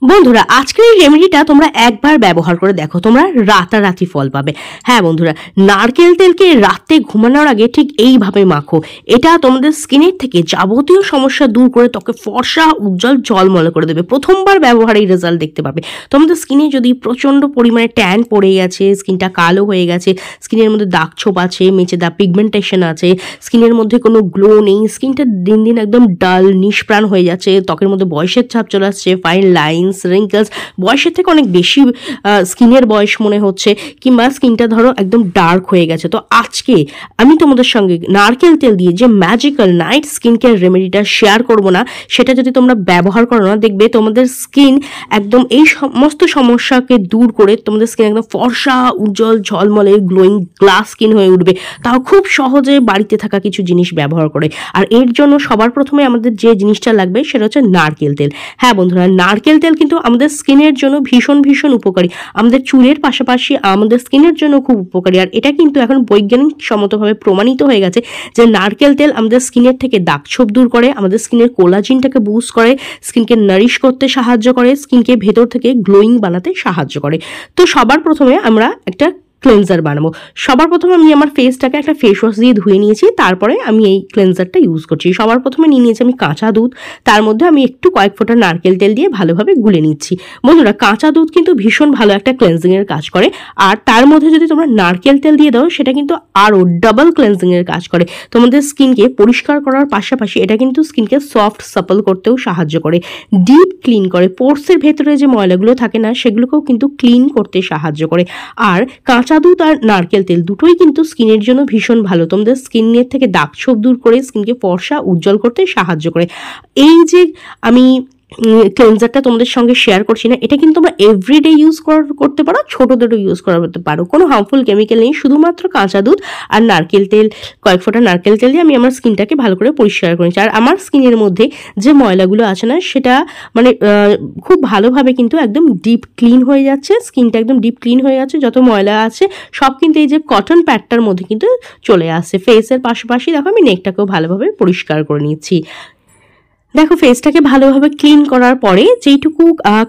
বন্ধুরা আজকের এই রেমেডিটা তোমরা একবার ব্যবহার করে দেখো, তোমরা রাতারাতি ফল পাবে। হ্যাঁ বন্ধুরা, নারকেল তেলকে রাতে ঘুমানোর আগে ঠিক এইভাবে মাখো। এটা তোমাদের স্কিনের থেকে যাবতীয় সমস্যা দূর করে ত্বকে ফর্সা উজ্জ্বল ঝলমলে করে দেবে। প্রথমবার ব্যবহারে এই রেজাল্ট দেখতে পাবে। তোমাদের স্কিনে যদি প্রচণ্ড পরিমাণে ট্যান পড়ে গেছে, স্কিনটা কালো হয়ে গেছে, স্কিনের মধ্যে দাগ ছোপ আছে, মেচে দাগ পিগমেন্টেশন আছে, স্কিনের মধ্যে কোনো গ্লো নেই, স্কিনটা দিন দিন একদম ডাল নিষ্প্রাণ হয়ে যাচ্ছে, ত্বকের মধ্যে বয়সের ছাপ চলে আসছে, ফাইন লাইন রিঙ্কেলস, বয়সের থেকে অনেক বেশি স্কিনের বয়স মনে হচ্ছে, কিংবা স্কিনটা ধরো একদম ডার্ক হয়ে গেছে, তো আজকে আমি তোমাদের সঙ্গে নারকেল তেল দিয়ে যে ম্যাজিক্যাল নাইট স্কিন কেয়ার রেমেডিটা শেয়ার করবো না, সেটা যদি তোমরা ব্যবহার করো না, দেখবে তোমাদের স্কিন একদম এই সমস্ত সমস্যাকে দূর করে তোমাদের স্কিন একদম ফর্সা উজ্জ্বল ঝলমলে গ্লোয়িং গ্লাস স্কিন হয়ে উঠবে, তাও খুব সহজে বাড়িতে থাকা কিছু জিনিস ব্যবহার করে। আর এর জন্য সবার প্রথমে আমাদের যে জিনিসটা লাগবে সেটা হচ্ছে নারকেল তেল। হ্যাঁ বন্ধুরা, নারকেল তেল কিন্তু আমাদের স্কিনের জন্য ভীষণ ভীষণ উপকারী, আমাদের চুলের পাশাপাশি আমাদের স্কিনের জন্য খুব উপকারী। আর এটা কিন্তু এখন বৈজ্ঞানিক সম্মতভাবে প্রমাণিত হয়ে গেছে যে নারকেল তেল আমাদের স্কিনের থেকে দাগ ছোপ দূর করে, আমাদের স্কিনের কোলাজিনটাকে বুস্ট করে, স্কিনকে নারিশ করতে সাহায্য করে, স্কিনকে ভেতর থেকে গ্লোয়িং বানাতে সাহায্য করে। তো সবার প্রথমে আমরা একটা ক্লেনজার বানাবো। সবার প্রথমে আমি আমার ফেসটাকে একটা ফেস ওয়াশ দিয়ে ধুয়ে নিয়েছি, তারপরে আমি এই ক্লেনজারটা ইউজ করছি। সবার প্রথমে নিয়ে নিয়েছি আমি কাঁচা দুধ, তার মধ্যে আমি একটু কয়েক ফোঁটা নারকেল তেল দিয়ে ভালোভাবে গুলে নিচ্ছি। বন্ধুরা, কাঁচা দুধ কিন্তু ভীষণ ভালো একটা ক্লেনজিংয়ের কাজ করে, আর তার মধ্যে যদি তোমরা নারকেল তেল দিয়ে দাও সেটা কিন্তু আরও ডাবল ক্লেনজিংয়ের কাজ করে। তোমাদের স্কিনকে পরিষ্কার করার পাশাপাশি এটা কিন্তু স্কিনকে সফট সাপল করতেও সাহায্য করে, ডিপ ক্লিন করে, পোর্সের ভেতরে যে ময়লাগুলো থাকে না সেগুলোকেও কিন্তু ক্লিন করতে সাহায্য করে। আর কাঁচা দুধ আর নারকেল তেল দুটোই কিন্তু স্কিনের জন্য ভীষণ ভালো, তোমাদের স্কিনের থেকে দাগ ছোপ দূর করে স্কিনকে ফর্সা উজ্জ্বল করতে সাহায্য করে। এই যে আমি ক্লেনজারটা তোমাদের সঙ্গে শেয়ার করছি না, এটা কিন্তু তোমরা এভরিডে ইউজ করতে পারো, ছোটোদেরও ইউজ করতে পারো, কোনো হার্মফুল কেমিক্যাল নেই, শুধুমাত্র কাঁচা দুধ আর নারকেল তেল, কয়েক ফোঁটা নারকেল তেল দিয়ে আমি আমার স্কিনটাকে ভালো করে পরিষ্কার করেছি। আর আমার স্কিনের মধ্যে যে ময়লাগুলো আছে না সেটা মানে খুব ভালোভাবে কিন্তু একদম ডিপ ক্লিন হয়ে যাচ্ছে, স্কিনটা একদম ডিপ ক্লিন হয়ে যাচ্ছে, যত ময়লা আছে সব কিন্তু এই যে কটন প্যাডটার মধ্যে কিন্তু চলে আসছে। ফেসের পাশাপাশি দেখো আমি নেকটাকেও ভালোভাবে পরিষ্কার করে নিচ্ছি। দেখো ফেসটাকে ভালোভাবে ক্লিন করার পরে যেইটুকু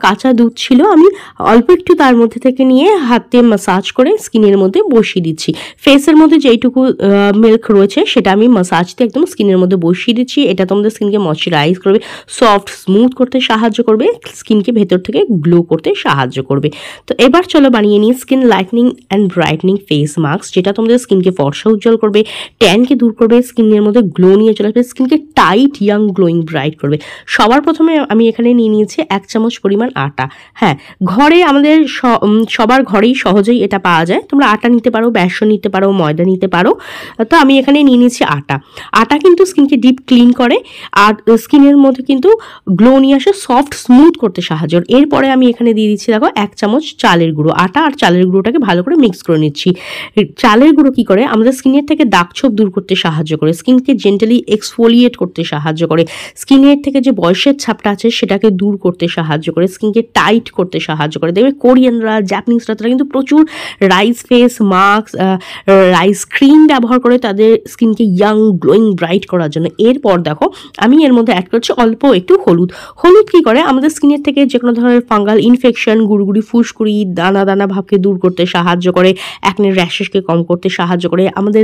কাঁচা দুধ ছিল আমি অল্প একটু তার মধ্যে থেকে নিয়ে হাতে মাসাজ করে স্কিনের মধ্যে বসিয়ে দিচ্ছি। ফেসের মধ্যে যেইটুকু মিল্ক রয়েছে সেটা আমি মাসাজ দিয়ে একদম স্কিনের মধ্যে বসিয়ে দিচ্ছি। এটা তোমাদের স্কিনকে ময়শ্চারাইজ করবে, সফট স্মুথ করতে সাহায্য করবে, স্কিনকে ভেতর থেকে গ্লো করতে সাহায্য করবে। তো এবার চলো বানিয়ে নিই skin lightning and brightening face mask, যেটা তোমাদের স্কিনকে ফর্সা উজ্জ্বল করবে, ট্যানকে দূর করবে, স্কিনের মধ্যে গ্লো নিয়ে চলে আসবে, স্কিনকে টাইট ইয়াং গ্লোয়িং ব্রাইট করবে। সবার প্রথমে আমি এখানে নিয়ে নিয়েছি 1 চামচ পরিমাণ আটা। হ্যাঁ, ঘরে আমাদের সবার ঘরেই সহজেই এটা পাওয়া যায়, তোমরা আটা নিতে পারো, বেসন নিতে পারো, ময়দা নিতে পারো। তো আমি এখানে নিয়ে নিয়েছি আটা। আটা কিন্তু স্কিনকে ডিপ ক্লিন করে আর স্কিনের মধ্যে কিন্তু গ্লো নিয়ে আসে, সফট স্মুথ করতে সাহায্য। এরপরে আমি এখানে দিয়ে দিচ্ছি দেখো 1 চামচ চালের গুঁড়ো। আটা আর চালের গুঁড়োটাকে ভালো করে মিক্স করে নিচ্ছি। চালের গুঁড়ো কি করে, আমাদের স্কিনের থেকে দাগ ছোপ দূর করতে সাহায্য করে, স্কিনকে জেন্টালি এক্সফোলিয়েট করতে সাহায্য করে, স্কিনের থেকে যে বয়সের ছাপটা আছে সেটাকে দূর করতে সাহায্য করে, স্কিনকে টাইট করতে সাহায্য করে। দেখবে কোরিয়ানরা, জাপানিজরা তারা কিন্তু প্রচুর rice face mask, rice cream ব্যবহার করে তাদের স্কিনকে ইয়াং গ্লোয়িং ব্রাইট করার জন্য। এরপর দেখো আমি এর মধ্যে অ্যাড করছি অল্প একটু হলুদ। হলুদ কি করে, আমাদের স্কিনের থেকে যে কোনো ধরনের ফাঙ্গাল ইনফেকশন, গুড়গুড়ি ফুসকুড়ি, দানা দানা ভাবকে দূর করতে সাহায্য করে, অ্যাকনে র্যাশেসকে কম করতে সাহায্য করে, আমাদের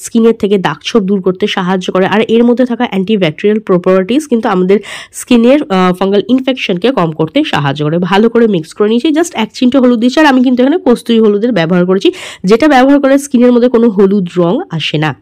স্কিনের থেকে দাগ ছোপ দূর করতে সাহায্য করে। আর এর মধ্যে থাকা অ্যান্টিব্যাকটেরিয়াল প্রপার্টিস কিন্তু আমাদের স্কিনের ফাঙ্গাল ইনফেকশনকে কম করতে সাহায্য করে। ভালো করে মিক্স করে নিয়েছি, জাস্ট 1 চিমটে হলুদ দিচ্ছি। আর আমি কিন্তু এখানে কস্তুরি হলুদের ব্যবহার করেছি, যেটা ব্যবহার করে স্কিনের মধ্যে কোনো হলুদ রং আসে না।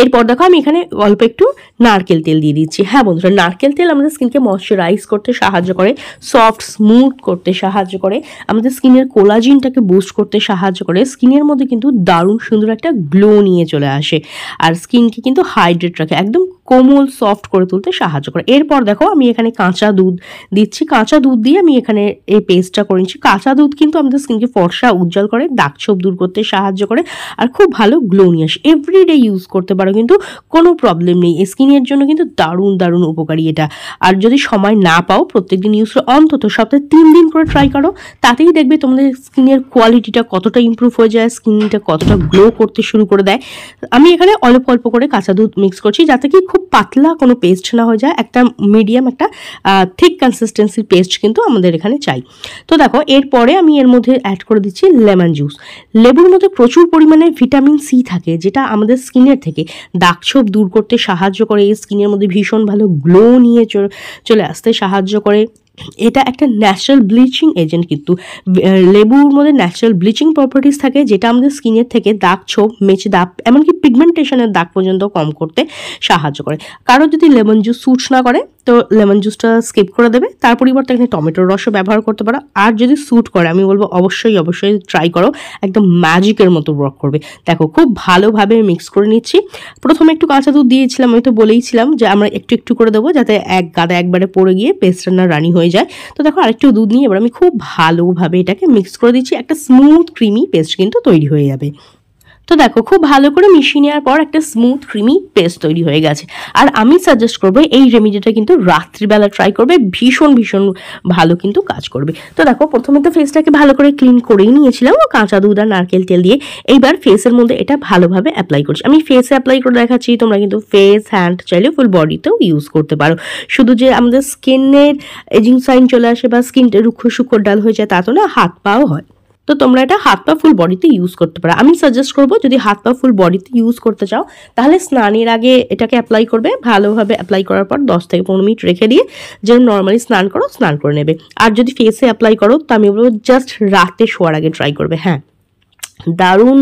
এরপর দেখো আমি এখানে অল্প একটু নারকেল তেল দিয়ে দিচ্ছি। হ্যাঁ বন্ধুরা, নারকেল তেল আমাদের স্কিনকে ময়শ্চারাইজ করতে সাহায্য করে, সফট স্মুথ করতে সাহায্য করে, আমাদের স্কিনের কোলাজিনটাকে বুস্ট করতে সাহায্য করে, স্কিনের মধ্যে কিন্তু দারুণ সুন্দর একটা গ্লো নিয়ে চলে আসে, আর স্কিনকে কিন্তু হাইড্রেট রাখে, একদম কোমল সফট করে তুলতে সাহায্য করে। এরপর দেখো আমি এখানে কাঁচা দুধ দিচ্ছি। কাঁচা দুধ দিয়ে আমি এখানে এই পেস্টটা করে নিচ্ছি। কাঁচা দুধ কিন্তু আমাদের স্কিনকে ফর্সা উজ্জ্বল করে, দাগ ছোপ দূর করতে সাহায্য করে, আর খুব ভালো গ্লো নিয়ে আসে। এভরিডে ইউজ করতে পারো, কিন্তু কোনো প্রবলেম নেই, স্কিনের জন্য কিন্তু দারুণ দারুণ উপকারী এটা। আর যদি সময় না পাও প্রত্যেকদিন ইউজ করে, অন্তত সপ্তাহে 3 দিন করে ট্রাই করো, তাতেই দেখবে তোমাদের স্কিনের কোয়ালিটিটা কতটা ইম্প্রুভ হয়ে যায়, স্কিনটা কতটা গ্লো করতে শুরু করে দেয়। আমি এখানে অল্প অল্প করে কাঁচা দুধ মিক্স করছি, যাতে কি খুব খুব পাতলা কোনো পেস্ট না হয়ে যায়, একটা মিডিয়াম একটা থিক কনসিস্টেন্সির পেস্ট কিন্তু আমাদের এখানে চাই। তো দেখো এরপরে আমি এর মধ্যে অ্যাড করে দিচ্ছি লেমন জুস। লেবুর মধ্যে প্রচুর পরিমাণে ভিটামিন সি থাকে, যেটা আমাদের স্কিনের থেকে দাগছোপ দূর করতে সাহায্য করে, স্কিনের মধ্যে ভীষণ ভালো গ্লো নিয়ে চলে আসতে সাহায্য করে। এটা একটা ন্যাচারাল ব্লিচিং এজেন্ট, কিন্তু লেবুর মধ্যে ন্যাচারাল ব্লিচিং প্রপার্টিস থাকে, যেটা আমাদের স্কিনের থেকে দাগ ছোপ, মেচে দাগ, এমনকি পিগমেন্টেশনের দাগ পর্যন্ত কম করতে সাহায্য করে। কারো যদি লেমন জুস স্যুট না করে তো লেমন জুসটা স্কিপ করে দেবে, তার পরিবর্তে এখানে টমেটোর রসও ব্যবহার করতে পারো। আর যদি স্যুট করে আমি বলবো অবশ্যই ট্রাই করো, একদম ম্যাজিকের মতো ওয়ার্ক করবে। দেখো খুব ভালোভাবে মিক্স করে নিচ্ছি। প্রথমে একটু কাঁচা দুধ দিয়েছিলাম, আমি তো বলেইছিলাম যে আমরা একটু একটু করে দেবো, যাতে এক গাদা একবারে পড়ে গিয়ে পেস্টটা না রানি হয়ে যায়। তো দেখো আরেকটু দুধ নিয়ে এবার আমি খুব ভালোভাবে এটাকে মিক্স করে দিচ্ছি, একটা স্মুথ ক্রিমি পেস্ট কিন্তু তৈরি হয়ে যাবে। তো দেখো খুব ভালো করে মিশিয়ে নেওয়ার পর একটা স্মুথ ক্রিমি পেস্ট তৈরি হয়ে গেছে। আর আমি সাজেস্ট করবো এই রেমেডিটা কিন্তু রাত্রিবেলা ট্রাই করবে, ভীষণ ভালো কিন্তু কাজ করবে। তো দেখো প্রথমে তো ফেসটাকে ভালো করে ক্লিন করেই নিয়েছিলাম কাঁচা দুধ আর নারকেল তেল দিয়ে। এইবার ফেসের মধ্যে এটা ভালোভাবে অ্যাপ্লাই করছি। আমি ফেসে অ্যাপ্লাই করে দেখাচ্ছি, তোমরা কিন্তু ফেস, হ্যান্ড চাইলে ফুল বডিতেও ইউজ করতে পারো। শুধু যে আমাদের স্কিনের এজিং সাইন চলে আসে বা স্কিনটা রুক্ষ সূক্ষ্ম ডাল হয়ে যায় তা তো না, হাত পাও হয়। তো তোমরা এটা হাত পা ফুল বডিতে ইউজ করতে পারো। আমি সাজেস্ট করবো যদি হাত পা ফুল বডিতে ইউজ করতে চাও তাহলে স্নানের আগে এটাকে অ্যাপ্লাই করবে। ভালোভাবে অ্যাপ্লাই করার পর 10 থেকে 15 মিনিট রেখে দিয়ে যেন নর্মালি স্নান করো, স্নান করে নেবে। আর যদি ফেসে অ্যাপ্লাই করো তো আমি বলবো জাস্ট রাতে শোয়ার আগে ট্রাই করবে। হ্যাঁ, দারুণ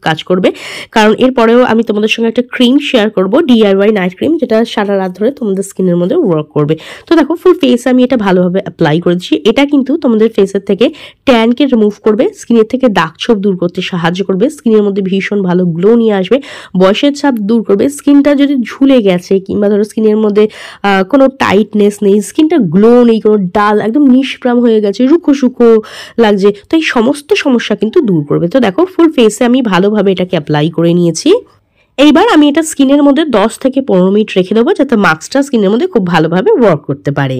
কাজ করবে। কারণ এরপরেও আমি তোমাদের সঙ্গে একটা ক্রিম শেয়ার করব, DIY নাইট ক্রিম, যেটা সারা রাত ধরে তোমাদের স্কিনের মধ্যে ওয়ার্ক করবে। তো দেখো ফুল ফেসে আমি এটা ভালোভাবে অ্যাপ্লাই করেছি। এটা কিন্তু তোমাদের ফেসের থেকে ট্যানকে রিমুভ করবে, স্কিনের থেকে দাগ ছোপ দূর করতে সাহায্য করবে, স্কিনের মধ্যে ভীষণ ভালো গ্লো নিয়ে আসবে, বয়সের ছাপ দূর করবে। স্কিনটা যদি ঝুলে গেছে কিংবা ধরো স্কিনের মধ্যে কোনো টাইটনেস নেই, স্কিনটা গ্লো নেই, কোনো ডাল একদম নিষ্প্রাম হয়ে গেছে, রুখো সুখো লাগছে, তো এই সমস্ত সমস্যা কিন্তু দূর করবে। তো দেখো ফুল ফেসে আমি ভালোভাবে এটাকে অ্যাপ্লাই করে নিয়েছি। এইবার আমি এটা স্কিনের মধ্যে 10 থেকে 15 মিনিট রেখে দেবো, যাতে মাস্কটা স্কিনের মধ্যে খুব ভালোভাবে ওয়ার্ক করতে পারে।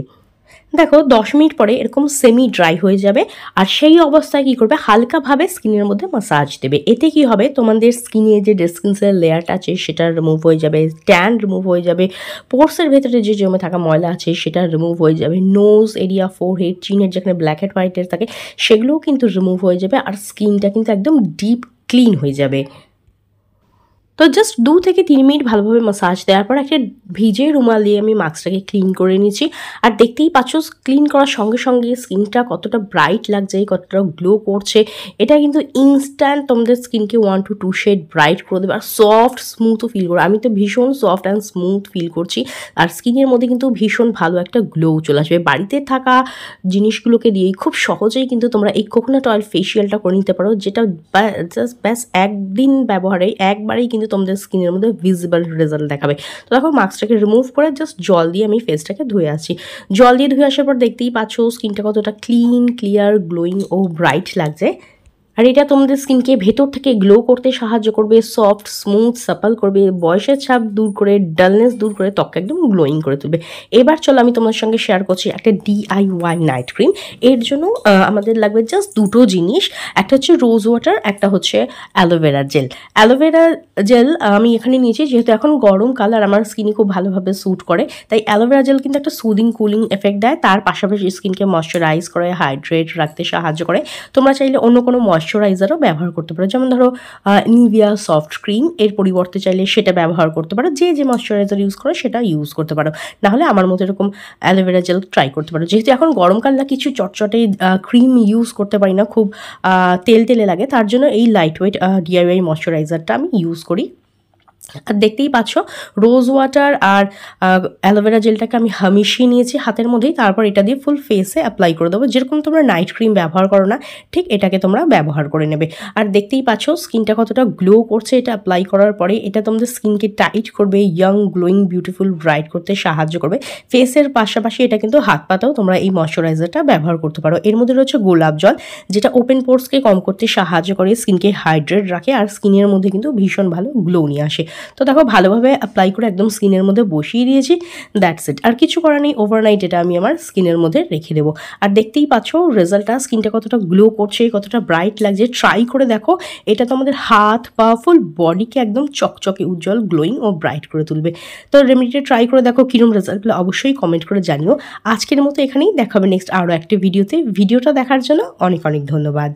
দেখো 10 মিনিট পরে এরকম সেমি ড্রাই হয়ে যাবে, আর সেই অবস্থায় কি করবে, হালকাভাবে স্কিনের মধ্যে মাসাজ দেবে। এতে কি হবে, তোমাদের স্কিনে যে ডেড স্কিন সেল লেয়ারটা আছে সেটা রিমুভ হয়ে যাবে, ট্যান রিমুভ হয়ে যাবে, পোর্সের ভেতরে যে জমে থাকা ময়লা আছে সেটা রিমুভ হয়ে যাবে, নোজ এরিয়া, ফোরহেড, চিনের যেখানে ব্ল্যাক হেড হোয়াইট হেড থাকে সেগুলোও কিন্তু রিমুভ হয়ে যাবে, আর স্কিনটা কিন্তু একদম ডিপ ক্লিন হয়ে যাবে। তো জাস্ট 2 থেকে 3 মিনিট ভালোভাবে মাসাজ দেওয়ার পর একটা ভিজে রুমাল দিয়ে আমি মাস্কটাকে ক্লিন করে নিচ্ছি। আর দেখতেই পাচ্ছ ক্লিন করার সঙ্গে সঙ্গে স্কিনটা কতটা ব্রাইট লাগছে, কতটা গ্লো করছে। এটা কিন্তু ইনস্ট্যান্ট তোমাদের স্কিনকে 1 to 2 শেড ব্রাইট করে দেবে, আর সফট স্মুথও ফিল করবে। আমি তো ভীষণ সফট অ্যান্ড স্মুথ ফিল করছি, আর স্কিনের মধ্যে কিন্তু ভীষণ ভালো একটা গ্লো চলে আসবে। বাড়িতে থাকা জিনিসগুলোকে দিয়েই খুব সহজেই কিন্তু তোমরা এই কোকোনাট অয়েল ফেসিয়ালটা করে নিতে পারো, যেটা জাস্ট ব্যাস একদিন ব্যবহারে একবারেই কিন্তু তোমাদের স্কিনের মধ্যে ভিজিবল রেজাল্ট দেখাবে। তো দেখো মাস্কটাকে রিমুভ করে জাস্ট জল দিয়ে আমি ফেসটাকে ধুয়ে আসি। জল দিয়ে ধুয়ে আসার পর দেখতেই পাচ্ছ স্কিনটা কতটা ক্লিন, ক্লিয়ার, গ্লোয়িং ও ব্রাইট লাগছে। আর এটা তোমাদের স্কিনকে ভেতর থেকে গ্লো করতে সাহায্য করবে, সফট, স্মুথ, সাপল করবে, বয়সের ছাপ দূর করে, ডালনেস দূর করে ত্বক একদম গ্লোয়িং করে তুলবে। এবার চলো আমি তোমার সঙ্গে শেয়ার করছি একটা DIY নাইট ক্রিম। এর জন্য আমাদের লাগবে জাস্ট দুটো জিনিস, একটা হচ্ছে রোজ ওয়াটার, একটা হচ্ছে অ্যালোভেরা জেল। অ্যালোভেরা জেল আমি এখানে নিয়েছি, যেহেতু এখন গরমকাল আর আমার স্কিনে খুব ভালোভাবে স্যুট করে, তাই অ্যালোভেরা জেল কিন্তু একটা সুদিং কুলিং এফেক্ট দেয়, তার পাশাপাশি স্কিনকে ময়শ্চারাইজ করে, হাইড্রেট রাখতে সাহায্য করে। তোমরা চাইলে অন্য কোনো ময়শ্চারাইজারও ব্যবহার করতে পারো, যেমন ধরো নিভিয়া সফট ক্রিম, এর পরিবর্তে চাইলে সেটা ব্যবহার করতে পারো। যে ময়শ্চারাইজার ইউজ করো সেটা ইউজ করতে পারো, নাহলে আমার মতো এরকম অ্যালোভেরা জেল ট্রাই করতে পারো। যেহেতু এখন গরমকাল না, কিছু চটচটে ক্রিম ইউজ করতে পারি না, খুব তেলে লাগে, তার জন্য এই লাইট ওয়েট DIY ময়শ্চারাইজারটা আমি ইউজ করি। আর দেখতেই পাচ্ছ রোজ ওয়াটার আর অ্যালোভেরা জেলটাকে আমি মিশিয়ে নিয়েছি হাতের মধ্যেই, তারপর এটা দিয়ে ফুল ফেসে অ্যাপ্লাই করে দেবো। যেরকম তোমরা নাইট ক্রিম ব্যবহার করো না, ঠিক এটাকে তোমরা ব্যবহার করে নেবে। আর দেখতেই পাচ্ছ স্কিনটা কতটা গ্লো করছে এটা অ্যাপ্লাই করার পরে। এটা তোমাদের স্কিনকে টাইট করবে, ইয়ং, গ্লোয়িং, বিউটিফুল, ব্রাইট করতে সাহায্য করবে। ফেসের পাশাপাশি এটা কিন্তু হাত পাতাও তোমরা এই ময়শ্চারাইজারটা ব্যবহার করতে পারো। এর মধ্যে রয়েছে গোলাপ জল, যেটা ওপেন পোর্সকে কম করতে সাহায্য করে, স্কিনকে হাইড্রেট রাখে, আর স্কিনের মধ্যে কিন্তু ভীষণ ভালো গ্লো নিয়ে আসে। তো দেখো ভালোভাবে অ্যাপ্লাই করে একদম স্কিনের মধ্যে বসিয়ে দিয়েছি, দ্যাটস ইট। আর কিছু করার নেই, ওভারনাইট এটা আমি আমার স্কিনের মধ্যে রেখে দেবো। আর দেখতেই পাচ্ছ রেজাল্টটা, স্কিনটা কতটা গ্লো করছে, কতটা ব্রাইট লাগছে। ট্রাই করে দেখো, এটা তো আমাদের হাত পা ফুল বডিকে একদম চকচকে উজ্জ্বল গ্লোয়িং ও ব্রাইট করে তুলবে। তো রেমেডিটা ট্রাই করে দেখো কিরম রেজাল্টগুলো অবশ্যই কমেন্ট করে জানিও। আজকের মতো এখানেই, দেখাবে নেক্সট আরও একটা ভিডিওতে। ভিডিওটা দেখার জন্য অনেক অনেক ধন্যবাদ।